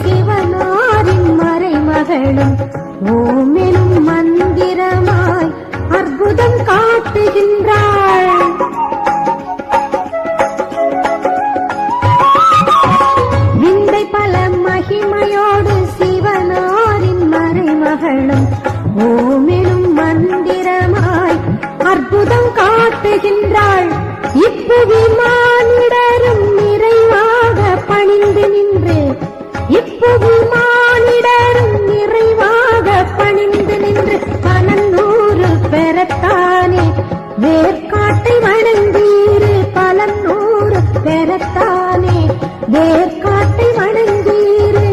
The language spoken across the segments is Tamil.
சிவனாரின் மறைமகளும் ஓமெனும் மந்திரமாய் அற்புதம் காட்டுகின்றாள். விந்தை பல மகிமையோடு சிவனாரின் மறைமகளும் ஓமெனும் மந்திரமாய் அற்புதம் காட்டுகின்றாள். இப்புவி மானிடரும் நிறைவாக பணிந்து நின்று இப்புவி மானிடரும் நிறைவாக பணிந்து நின்று பலநூறு பெறத்தானே வேர்க்காட்டை வணங்கீரு. பலநூறு பெறத்தானே வேர்க்காட்டை வணங்கீரு.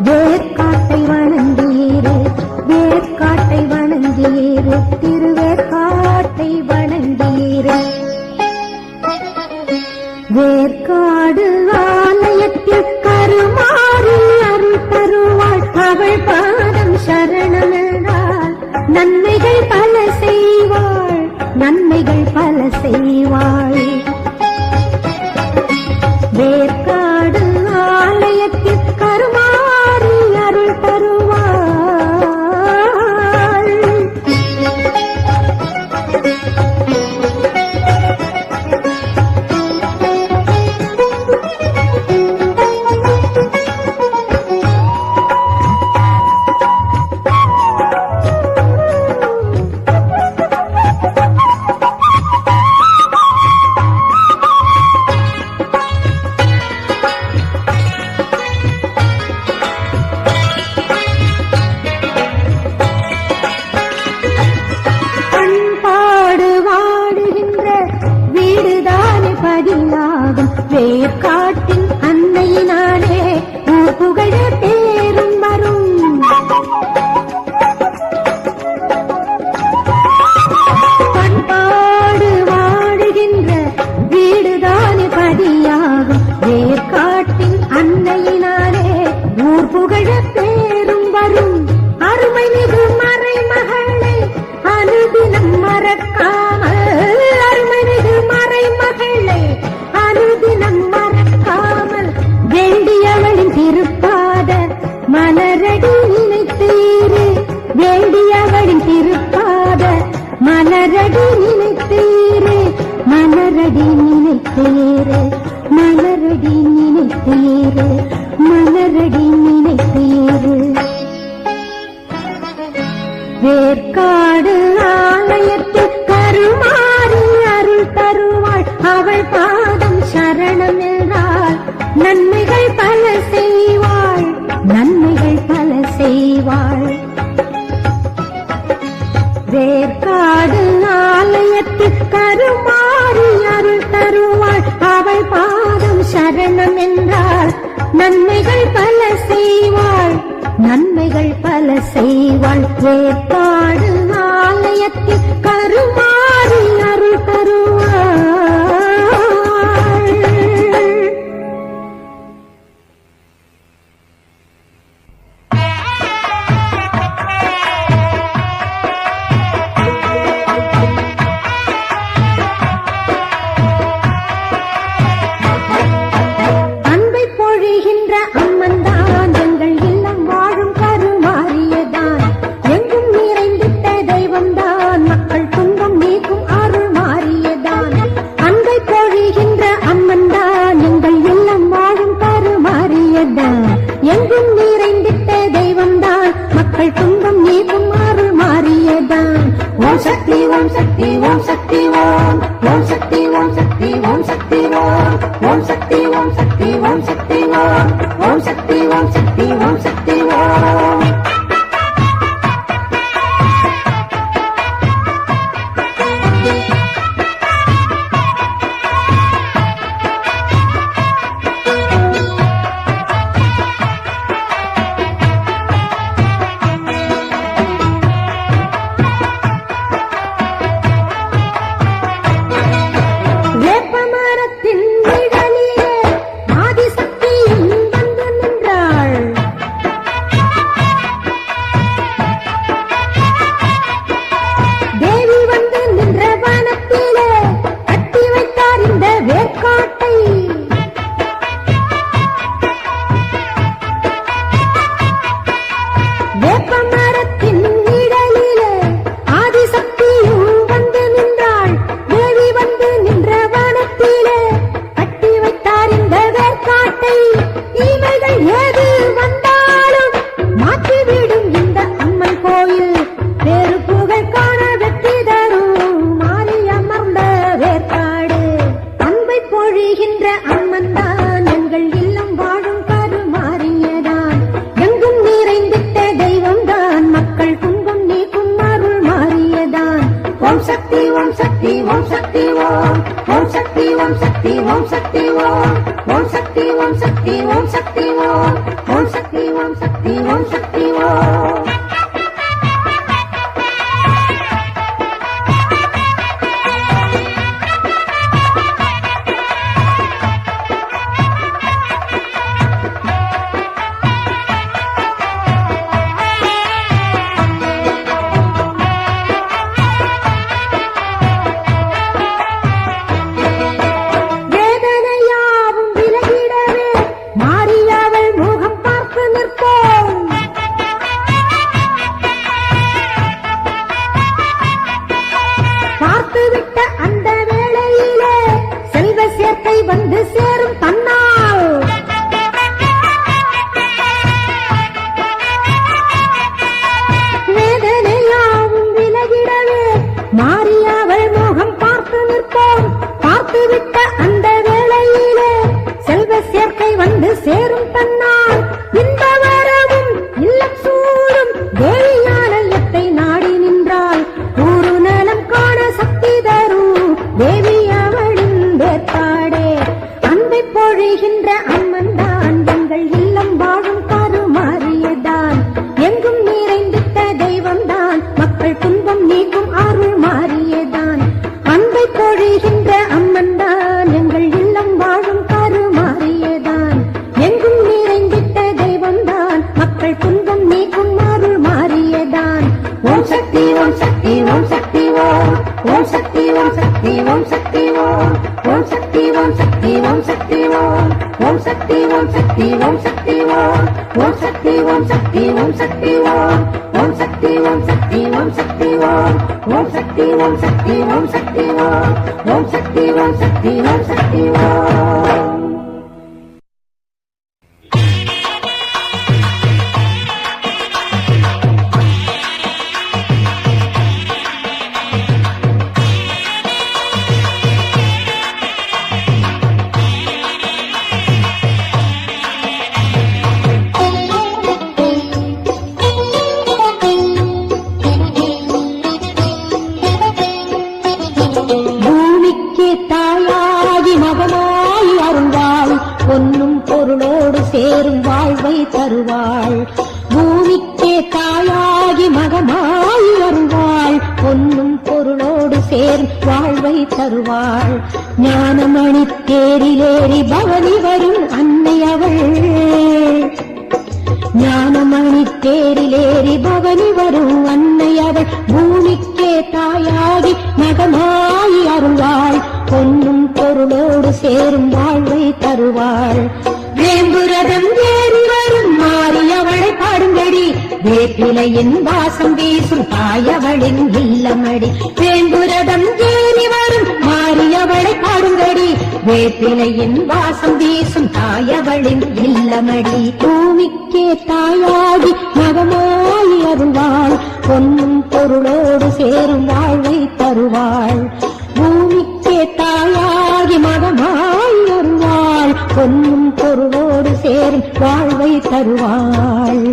வேர்க்காட்டை வணங்கீரு. வேர்க்காட்டை வணங்கீரு. திருவேற்காட்டை வணங்கீரு. வேற்காடு ஆலயத்தில் கருமாறி அருள் தருவாள். அவள் பாதம் சரணமென்றால் நன்மைகள் பல செய்வாள். நன்மைகள் பல செய்வாள். வேற்காடு ஆலயத்தில் கருமாறி அருள் தருவாள். வேர்க்காட்டின் அன்னையினாலே புகழ பேரும் வரும். பண்பாடு வாழுகின்ற வீடுதானே பதியாகும். வேர்க்காட்டின் அன்னையினாலே ஊர் புகழ பேரும் வரும். அருமை மிகு மறைமகளை அனுதினம் மறக்காமல். அருமை மிகு மறைமகளை அனுதினம் மறக்காமல் வேண்டியவளின் திருப்பாத மலரடி நினைத்தீரு. வேண்டியவளின் திருப்பாத மலரடி நினைத்தீரு. மலரடி நினைத்தீரு. மலரடி நினைத்தீரு. மலரடி நினைத்தீரு. வேற்காடு ஆலயத்தில் கருமாறி அருள் தருவாள். அவள் பாதம் சரணம் என்றால் நன்மைகள் பல செய்வாள். நன்மைகள் பல செய்வாள். வேற்காடு ஆலயத்தில் கருமாறி அருள் தருவாள். அவள் பாதம் சரணம் என்றால் நன்மைகள் பல செய்வாள். நன்மைகள் பல செய்வாள். வேற்காடு ஆலயத்தில் கருமாறி அருள் தருவாள். அன்பை பொழிகின்ற அம்மன் தான் எங்கள் இல்லம் வாழும் கருமாறியதான். எங்கும் நிறைந்திட்ட தெய்வம் தான் மக்கள் துன்பம் நீக்கும் அருள் மாறியதான். அன்பை பொழிகின்ற அம்மன் தான் எங்கள் இல்லம் வாழும் கருமாறியதான். எங்கும் நிறைந்திட்ட தெய்வம் தான் மக்கள் துன்பம் நீக்கும் அருள் மாறியதான். ஓம் சக்தி ஓம் சக்தி ஓம் சக்தி ஓம். ஓம் சக்தி ஓம் சக்தி ஓம் சக்தி ஓம். ஓம் சக்தி ஓம் சக்தி ஓம் சக்தி ஓம். ஓம் சக்தி ஓம் சக்தி ஓம் சக்தி ஓம். ஓம் சக்தி ஓம் சக்தி ஓம் சக்தி ஓம் ஓம் சக்தி ஓம் சக்தி ஓம் சக்தி ஓம் ஓம் சக்தி ஓம் சக்தி ஓம் சக்தி ஓம் ஓம் சக்தி ஓம் சக்தி ஓம் சக்தி ஓம். பொன்னும் பொருளோடு சேரும் வாழ்வை தருவாள். பூமிக்கே தாயாகி மகமாய் வருவாள். பொன்னும் பொருளோடு சேரும் வாழ்வை தருவாள். ஞானமணி தேரிலேறி பவனி வரும் அன்னை அவள். ஞானமணி தேரிலேறி பவனி வரும் அன்னை அவள். பூமிக்கே தாயாகி மகமாய் அருள்வாள். பொன்னும் பொருளோடு சேரும் வாழ்வை தருவாள். வேம்புரதம் ஏறி வரும் மாறியவளை பாடுங்கடி. வேப்பிலையின் வாசம் வீசும் தாயவளின் இல்லமடி. வேம்புரதம் ஏறி வரும் மாறியவளை பாடுங்கடி. வேப்பிலையின் வாசம் வீசும் தாயவளின் இல்லமடி. பூமிக்கே தாயாகி மகமாய் அருள்வாள். பொன்னும் பொருளோடு சேரும் வாழ்வை தருவாள். பூமிக்கே தாயாகி மகமாய் வருவாள். பொன்னும் பொருளோடு சேரும் வாழ்வை தருவாள்.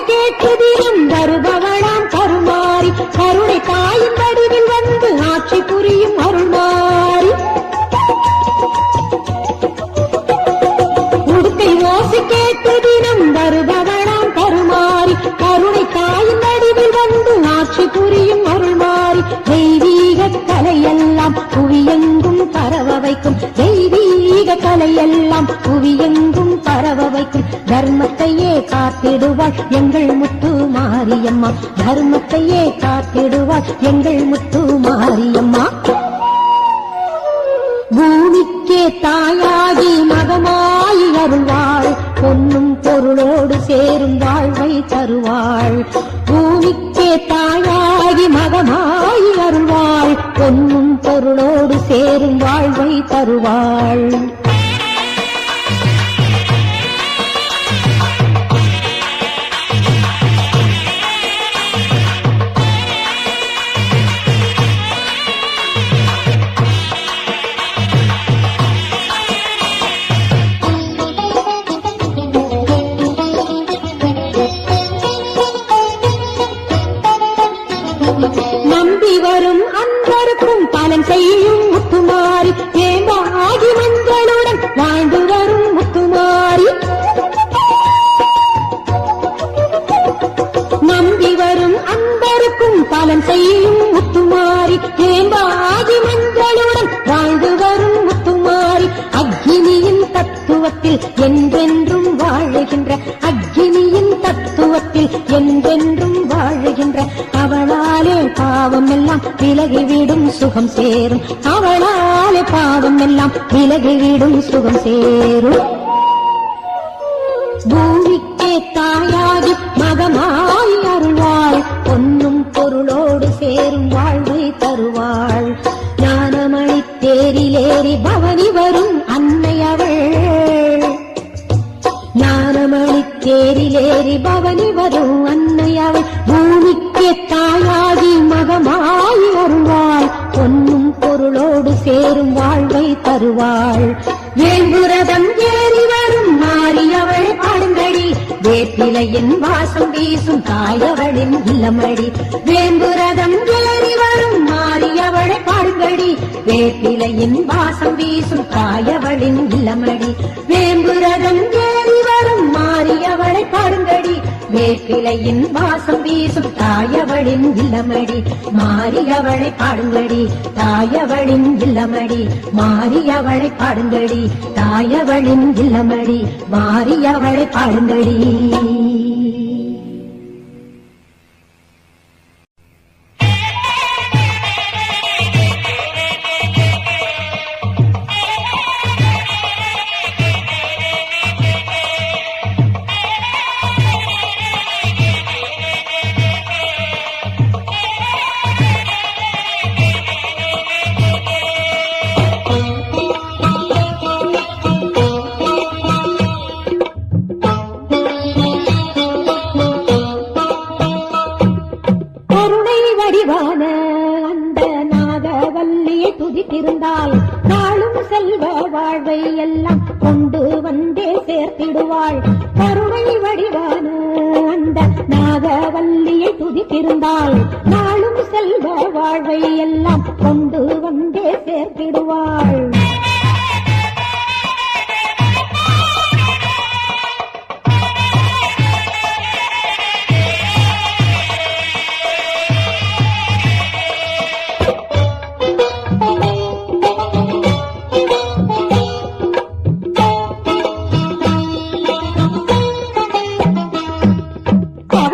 கேட்டதிலும் வருபவளாம் கருமாறி. கருணை தாயின் வடிவில் வந்து ஆட்சி புரியும் அருள்மாறி. உடுக்கை ஓசை கேட்டதிலும் வருபவளாம் கருமாறி. கருணை தாயின் வடிவில் வந்து ஆட்சி புரியும் அருள்மாறி. தெய்வீக கலையெல்லாம் புவியெங்கும் பரவ வைக்கும். தெய்வீக கலையெல்லாம் புவியெங்கும் பரவ வைக்கும். தர்மத்தையே காத்திடுவாள் எங்கள் முத்து மாரியம்மா. தர்மத்தையே காத்திடுவாள் எங்கள் முத்து மாரியம்மா. பூமிக்கே தாயாகி மகமாய் அருள்வாள். பொன்னும் பொருளோடு சேரும் வாழ்வை தருவாள். பூமிக்கே தாயாகி மகமாய் அருள்வாள். பொன்னும் பொருளோடு சேரும் வாழ்வை தருவாள். நம்பி வரும் அன்பருக்கும் பலன் செய்யும் முத்துமாரி. ஏமாகி மஞ்சளுடன் வாழ்ந்து வரும் முத்துமாரி. நம்பி வரும் அன்பருக்கும் பலன் செய்யும் முத்துமாரி. ஏமாகி மஞ்சளுடன் வாழ்ந்து வரும் முத்துமாரி. அக்னியின் தத்துவத்தில் என்றென்றும் வாழுகின்ற. அக்னியின் தத்துவத்தில் என்றென்றும் வாழுகின்ற. அவளாலே பாவம் எல்லாம் விலகிவிடும் சுகம் சேரும். அவளாலே பாவம் எல்லாம் விலகிவிடும் சுகம் சேரும். பூமிக்கே தாயாகி மகமாய் அருள்வாள். பொன்னும் பொருளோடு சேரும் வாழ்வை தருவாள். ஞானமணி தேரிலேறி பவனி வரும் அன்னை அவள். ஞானமணி தேரிலேறி பவனி வரும் அன்னை அவள். பூமிக்கே தாயாகி மகமாய் அருள்வாள். பொன்னும் பொருளோடு சேரும் வாழ்வை தருவாள். வேம்புரதம் ஏறி வரும் மாறியவள் பாடுங்கடி. வேப்பிலையின் வாசம் வீசும் தாயவளின் இல்லமடி. வேம்புரதம் ஏறி வரும் மாறியவளை பாடுங்கடி. வேப்பிலையின் வாசம் வீசும் தாயவளின் இல்லமடி. வேம்புரதம் ஏறி வரும் மாறியவளை பாடுங்கடி. வேப்பிலையின் வாசம் வீசும் தாயவளின் இல்லமடி மாரியவளை பாடுங்கடி தாயவளின் இல்லமடி மாரியவளை பாடுங்கடி தாயவளின் இல்லமடி மாரியவளை பாடுங்கடி. இருந்தால் நாளும் செல்வ வாழ்வை எல்லாம் கொண்டு வந்தே சேர்த்திடுவாள். கருணை வடிவான அந்த நாகவல்லியை துதித்திருந்தால் நாளும் செல்வ வாழ்வை எல்லாம் கொண்டு வந்தே சேர்த்திடுவாள்.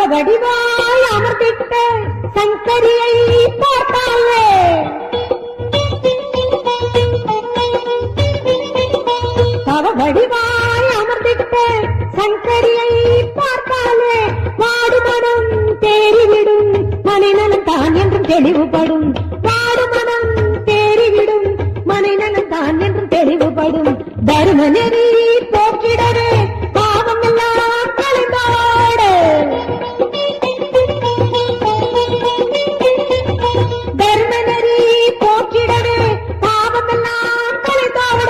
வடிவாய் அமர்ந்திட்ட சங்கரியை பார்த்தாலே தவ வடிவாய் அமர்ந்திட்ட சங்கரியை பார்த்தாலே வாடுமனம் தேறிவிடும் மனிதனும் தான் என்றும் தெளிவுபடும். வாடுமனம் தேறிவிடும் மனிதனும் தான் என்றும் தெளிவுபடும். தரும நெறி போக்கிடவே பாவம் எல்லாம் கலைந்தாடு. தர்மநெறி போக்கிடவே பாவமெல்லாம் கலைந்தாட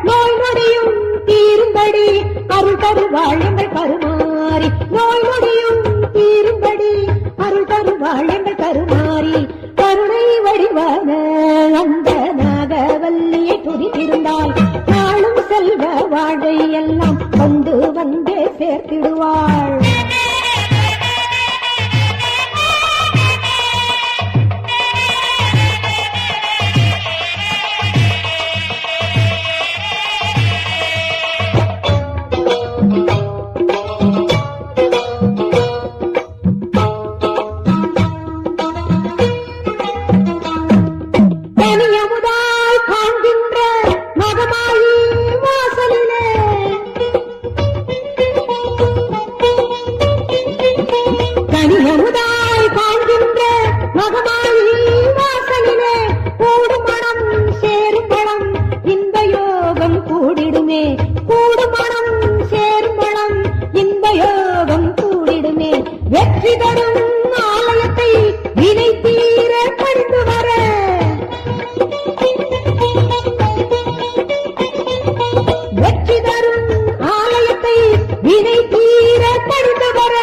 நோய் நொடியும் தீரும்படி அருள் தருவாள் எங்கள் கருமாறி. நோய் நொடியும் தீரும்படி அருள் தருவாள் எங்கள் கருமாறி. கருணை வடிவான அந்த நாகவல்லியை துதித்திருந்தால் நாளும் செல்வ வாழ்வை எல்லாம் கொண்டு வந்தே சேர்த்திடுவாள். வெற்றி தரும் ஆலயத்தை வினை தீர பணிந்து வர வெற்றி தரும் ஆலயத்தை வினை தீர பணிந்து வர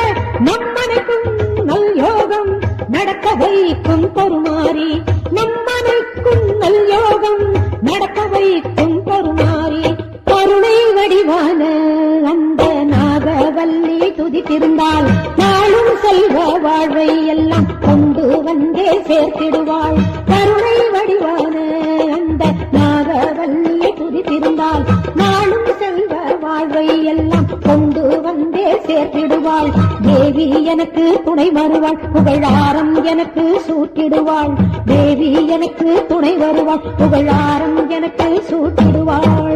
நம்மனைக்கும் நல் யோகம் நடக்க வைக்கும் கருமாறி. நம்மனைக்கும் நல் யோகம் நடக்க வைக்கும் கருமாறி. கருணை வடிவான அந்த நாகவல்லியை துதித்திருந்தால் நாளும் செல்வ வாழ்வை எல்லாம் கொண்டு வந்தே சேர்த்திடுவாள். கருணை வடிவான அந்த நாகவல்லியை துதித்திருந்தால் நாளும் செல்வ வாழ்வை எல்லாம் கொண்டு வந்தே சேர்த்திடுவாள். தேவி எனக்கு துணை வருவாள், புகழாரம் எனக்கு சூட்டிடுவாள். தேவி எனக்கு துணை வருவாள், புகழாரம் எனக்கு சூட்டிடுவாள்.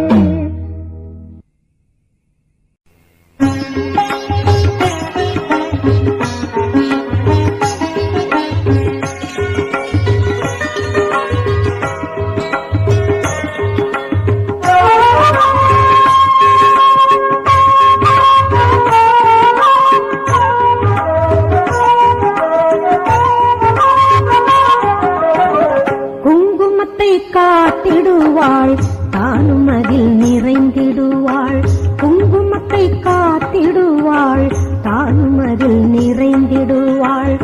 காத்திடுவாள் தானும் அதில் நிறைந்திடுவாள். குங்குமத்தை காத்திடுவாள் தானும் அதில் நிறைந்திடுவாள்.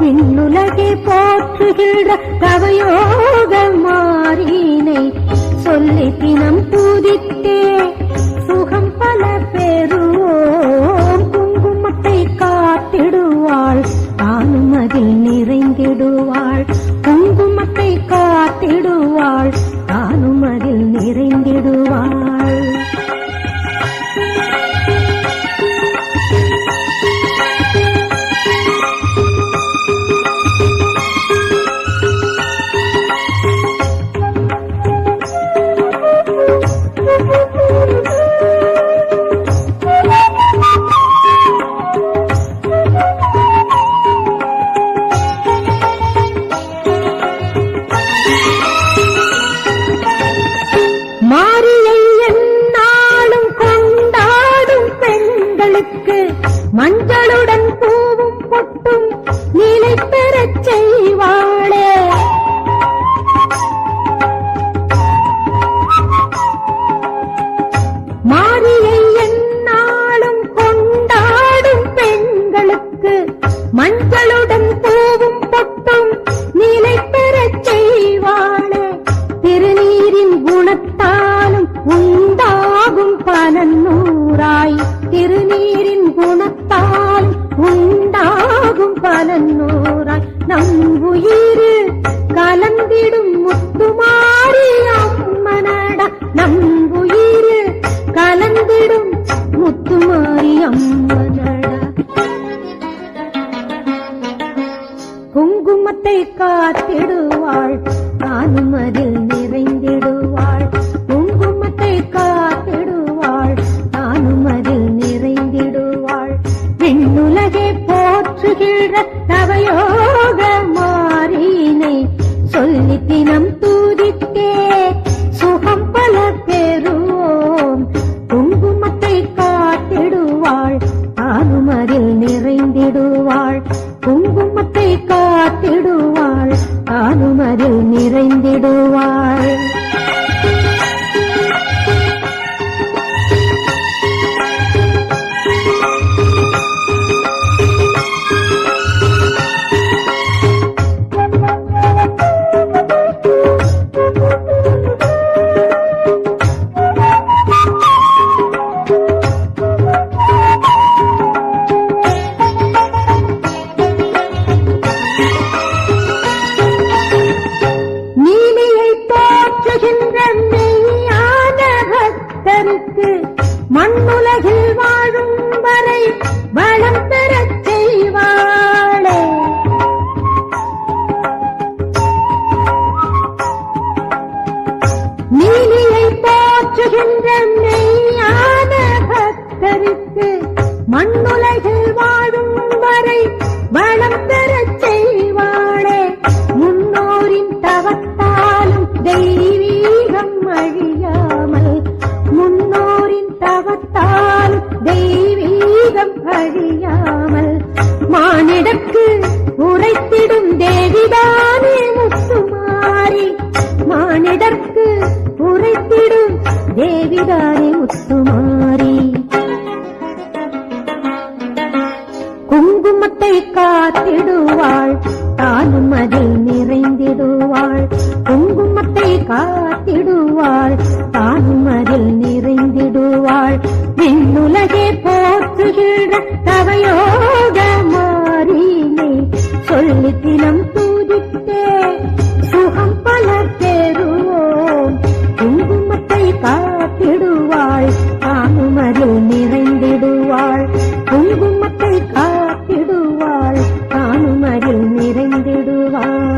இன்னுலகை போற்றுகின்ற கவயோக மாறினை சொல்லி தினம் பூதித்தே சுகம் பல பெறுவோம். குங்குமத்தை காத்தி காத்திடுவாள் தானும் அதில் நிறைந்திடுவாள். மாரியை எந்நாளும் கொண்டாடும் பெண்களுக்கு மஞ்சளுடன் பூவும் பொட்டும் நிலை பெறச் செய்வாளே. மாரியை எந்நாளும் கொண்டாடும் பெண்களுக்கு மஞ்சளுடன் பூவும் பொட்டும் நிலை பெறச் செய்வாளே. திருநீரின் குணத்தாலும் உண்டாகும் பலனூராய், திருநீரின் குணத்தால் உண்டாகும் பலனூராய், நம் உயிர் கலந்திடும் முத்துமாரி அம்மனடா, நம் உயிர் கலந்திடும் முத்துமாரி அம்மனடா. குங்குமத்தை காத்திடுவாள் தானும் அதில் நிறைந்திடுவாள். குங்குமத்தை காத்திடுவாள் தானும் அதில் நிறைந்திடுவாள். விண்ணுலகை போற்றுகின்ற தவயோக மாறினை சொல்லி தினம் தூதித்தே சுகம் பல பெறுவோம். குங்குமத்தை காத்திடுவாள் தானும் அதில் நிறைந்திடுவாள். குங்குமத்தை காத்திடுவாள் தானும் அதில் நிறைந்திடுவாள். மண்ணுலகில் வாழும் வரை வளம் பெறச் செய்வாளே. நீலியை போற்றுகின்ற மெய்யான பக்தருக்கு மண்ணுலகில் வாழும் வரை வளம் பெறச் செய்வாளே. முன்னோரின் தவத்தாலும் தெய்வீகம் அழியாமல், முன்னோரின் தவத்தால் தெய்வீகம் அழியாமல், மானிடக்கு உரைத்திடும் தேவிதானே முத்துமாரி, மானிடற்கு உரைத்திடும் தேவிதானே முத்துமாரி. குங்குமத்தை காத்திடுவாள் தானும் அதில் நிறைந்திடுவாள். குங்குமத்தை காத்திடுவாள் தானும் அதில் நிறைந்திடுவாள். விண்ணுலகே போற்றுகின்ற தவயோக மாறினை சொல்லி தினம் தூதித்தே சுகம் பல பெறுவோம். குங்குமத்தை காத்திடுவாள் தானும் அதில் நிறைந்திடுவாள். குங்குமத்தை காத்திடுவாள் தானும் அதில் நிறைந்திடுவாள்.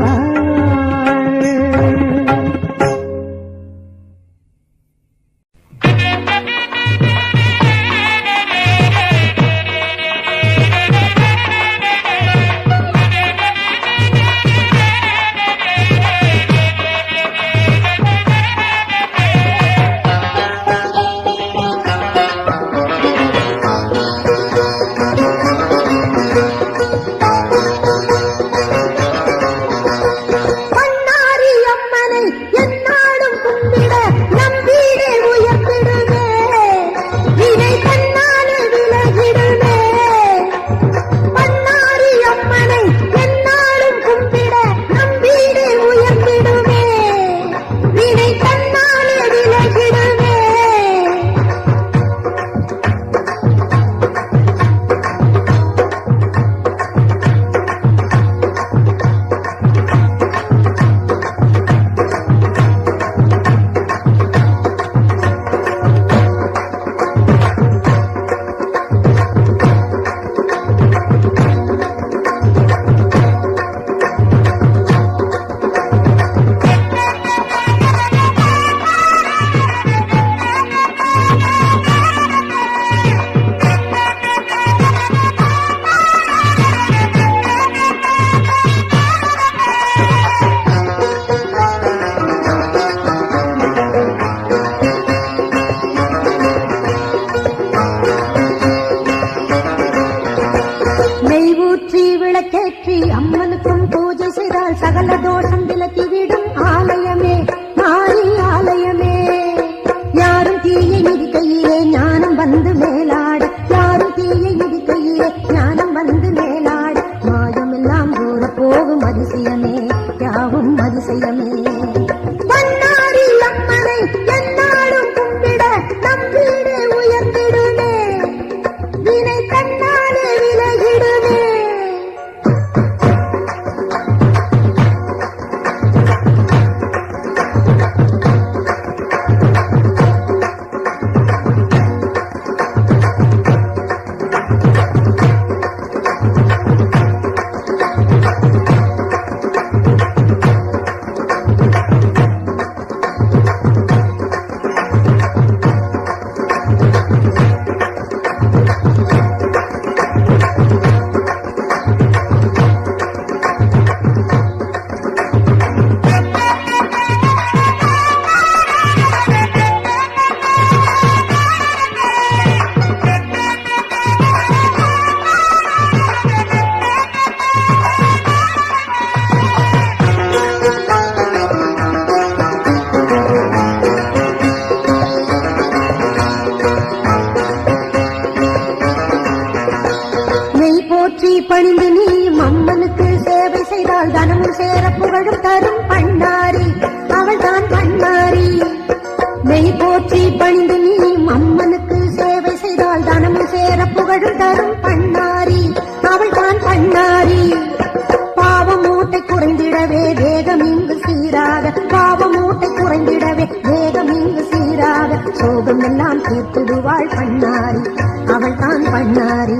அதிசயமே. பண்ணாரி அம்மனை எந்நாளும் கும்பிட நம் வீடு உயர்ந்திடுமே, வினை தன்னாலே விலகிடுமே. போற்றி பணிந்து நீயும் அம்மனுக்கு சேவை செய்தால் தனமும் சேர புகழும் தரும் பண்ணாரி, அவள் தான் பண்ணாரி. நெய் போற்றி பணிந்து நீயும் அம்மனுக்கு சேவை செய்தால் தனமும் சேர புகழும் தரும் பண்ணாரி, அவள் தான் பண்ணாரி. பாவம் மூட்டை குறைந்திடவே வேகம் இங்கு சீராக, பாவம் மூட்டை குறைந்திடவே வேகம் இங்கு சீராக, சோகம் எல்லாம் தீர்த்திடுவாள் பண்ணாரி, அவள் தான் பண்ணாரி.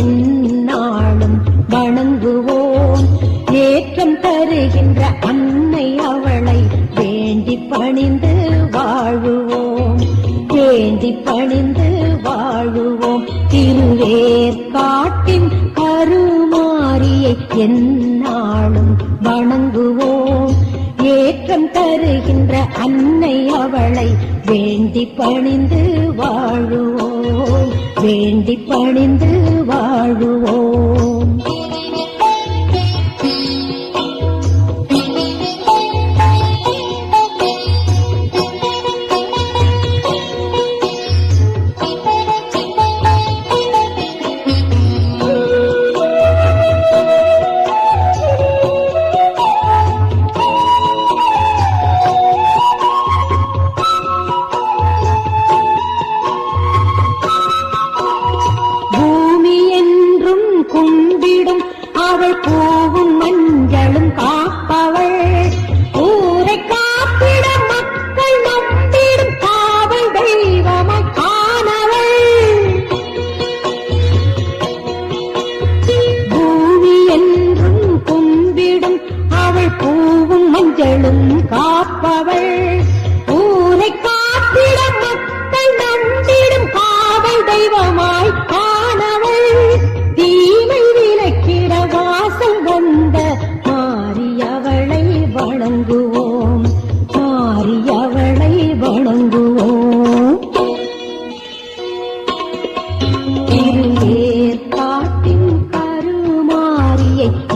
எந்நாளும் வணங்குவோம். ஏற்றம் தருகின்ற அன்னை அவளை வேண்டி பணிந்து வாழுவோம், வேண்டி பணிந்து வாழுவோம். திருவேற்காட்டின் கருமாரியை எந்நாளும் வணங்குவோம். ஏற்றம் தருகின்ற அன்னை அவளை வேண்டி பணிந்து வாழுவோம், வேண்டி பணிந்து வாழுவோம்.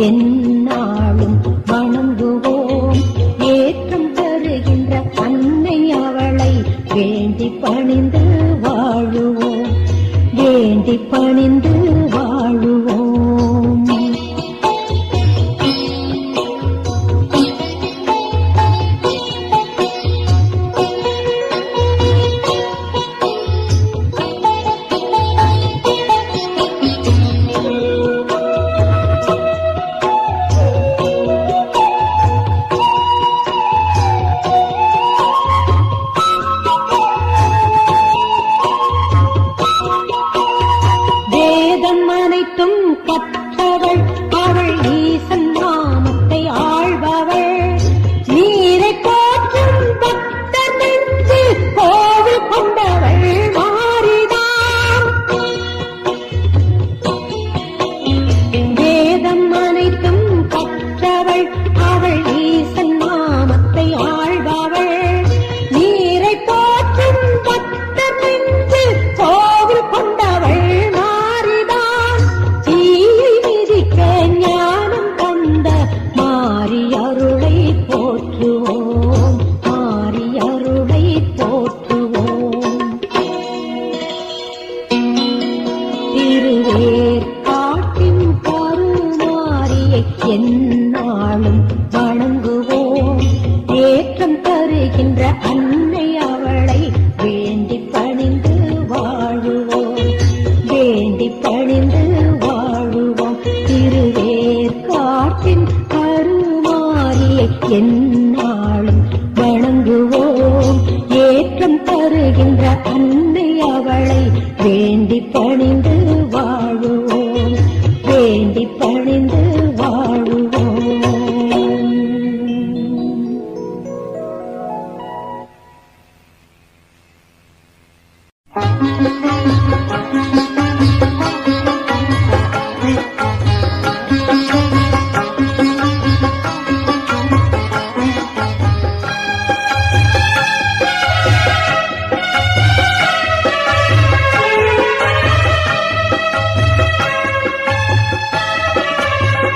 எந்நாளும் வணங்குவோம். ஏற்றம் தருகின்ற அன்னை அவளை வேண்டி பணிந்து வாழுவோம், வேண்டி பணிந்து வாழுவோம். கற்றவள் அவள் ஈசன் நாமத்தை ஆழ்பவள். நீரை போற்றும் பக்தர் நெஞ்சில் கோவில் கொண்டவள் மாறிதான். வேதம் அனைத்தும் கற்றவள் அவள் ஈசன் நாமத்தை ஆழ்பவள். நீரை போற்றும் பக்தர் நெஞ்சில் கோவில் கொண்டவள் எந்நாளும் வணங்குவோம். ஏற்றம் தருகின்ற அன்னை அவளை வேண்டி பணிந்து வாழுவோம், வேண்டி பணிந்து வாழுவோம். திருவேற்காட்டின் கருமாரியை எந்நாளும் வணங்குவோம். ஏற்றம் தருகின்ற அன்னை அவளை வேண்டி பணிந்து வாழுவோம், வேண்டி பணிந்து வாழுவோம்.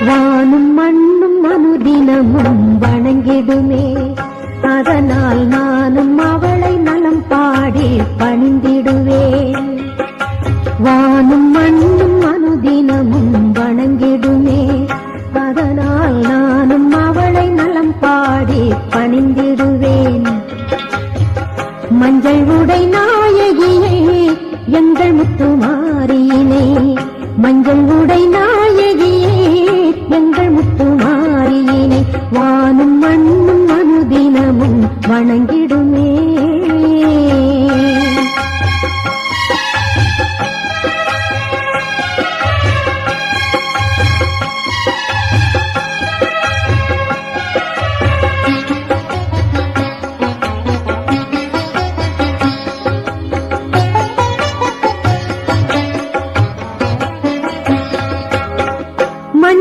வானும் மண்ணும் அனுதினமும் வணங்கிடுமே, அதனால் நானும் அவளை நலம் பாடி பணிந்திடுவேன். வானும் மண்ணும் அனுதினமும் வணங்கிடுமே, அதனால் நானும் அவளை நலம் பாடி பணிந்திடுவேன். மஞ்சள் உடை நாயகியை எங்கள் முத்துமாரியினை, மஞ்சள் உடை நாயகியே எங்கள் முத்துமாரியினை வானும் மண்ணும் அனுதினமும் வணங்கிடுமே.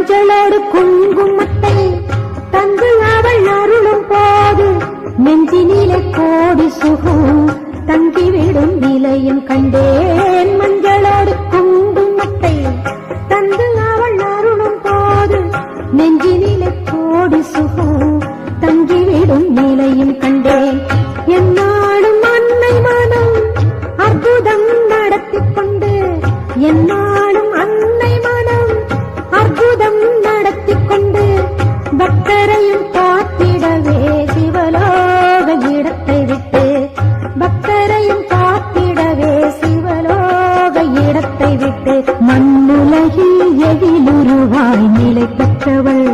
மஞ்சளோடு குங்குமத்தை தந்து அவள் அருளும் போது நெஞ்சினிலே கோடி சுகம் தங்கிவிடும் நிலையும் கண்டேன். மஞ்சளோடு குங்குமத்தை தந்து அவள் அருளும் போது நெஞ்சினிலே கோடி சுகம் தங்கிவிடும் நிலையும் கண்டேன். என்னாலும் அன்னை மனம் அற்புதம் நடத்திக் கொண்டு, என்னாலும் அன்னை மனம் அற்புதம் நடத்திக் கொண்டு பக்தரையும் காத்திடவே சிவலோக இடத்தை விட்டு, பக்தரையும் காத்திடவே சிவலோக இடத்தை விட்டு, மண்ணுலகில் எதிலுருவாய் நிலை பெற்றவள்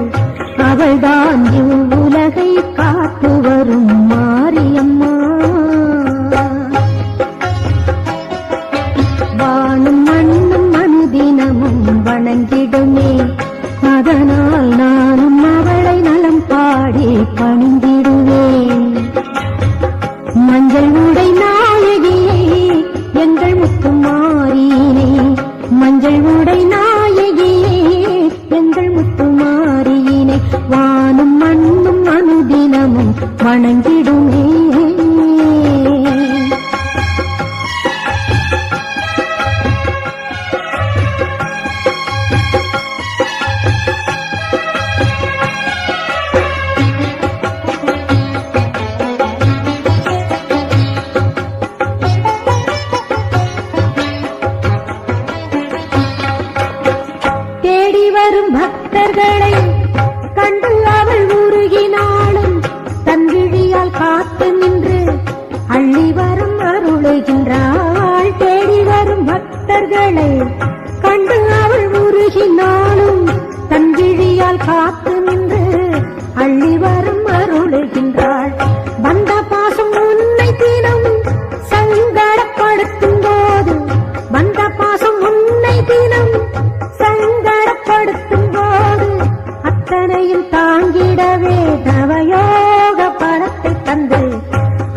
அவள்தான் இவ்வுலகை காத்து வரும் மாரியம்மா. வானும் மண்ணும் அனுதினமும் வணங்கிடுமே, அதனால் நானும் அவளை நலம் பாடி பணிந்திடுவேன். மஞ்சள் உடை நாயகியை எங்கள் முத்துமாரியினை, மஞ்சள் உடை நாயகியை எங்கள் முத்துமாரியினை வானும் மண்ணும் அனுதினமும் வணங்கிடுமே. தேடி வரும் பக்தர்களை கண்டு அவள் உருகினாலும் தன்விழியால் காத்து நின்று அள்ளி வரும் அருளுகின்றாள். தேடி வரும் பக்தர்களை கண்டு அவள் உருகினாலும் தன்விழியால் காத்து நின்று அள்ளி வரும் அருளுகின்றாள். வந்த பாசம் உன்னை தினம் சங்கடப்படுத்தும் போது, வந்த பாசம் உன்னை தினம் சங்கடப்படுத்தும் போது அத்தனையும் தாங்கிடவே தவயோக பலத்தை தந்து,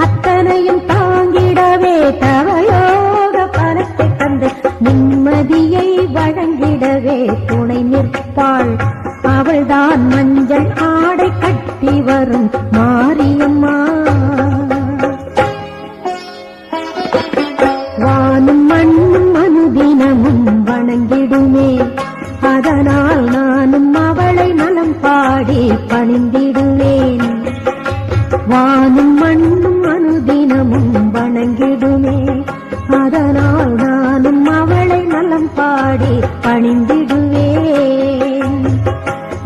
அத்தனையும் தாங்கிடவே தவயோக பலத்தை தந்து நிம்மதியை வழங்கிடவே துணை நிற்பாள். அவள்தான் மஞ்சள் ஆடை கட்டி வரும் மாரியம்மா. வானும் மண்ணும் அனுதினமும் வணங்கிடுமே, அதனால் நானும் அவளை நலம் பாடி பணிந்திடுவேன். வானும் மண்ணும் அனுதினமும் வணங்கிடுமே, அதனால் நானும் அவளை நலம் பாடி பணிந்திடுவேன்.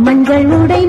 மஞ்சள் உடை